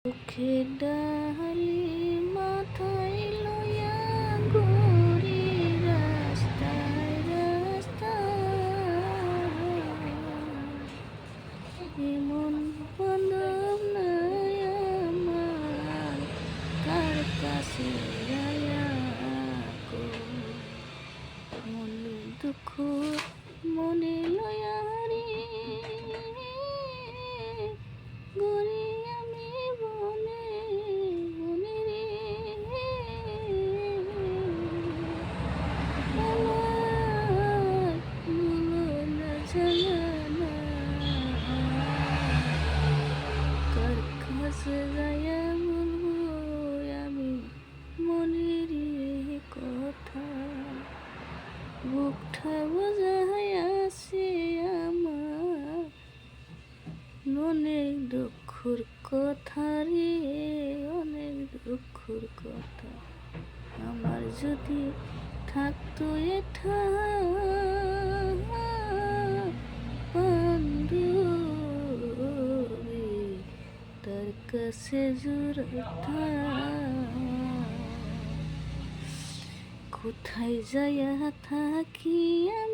চোখের ডালি মাথায় লইয়া ঘুরি রাস্তায় রাস্তায়, এমন বান্ধব নাই আমার, কার কাছে যাইয়া কই। মনে দুঃখ মনে লইয়া রে ঘুরি আমি বনে বনে রে, আমায় ভুলো না জানা, কার কাছে যাইয়া বলবো আমি মনের কথা। বুকটা বোঝাই আছে আমার, অনেক দুঃখর কথা রে, অনেক দুঃখর কথা। আমার যদি থাকতো এটা বান্ধবী, তার কাছে জুড়তাম। কোথায় যাইয়া থাকি আমি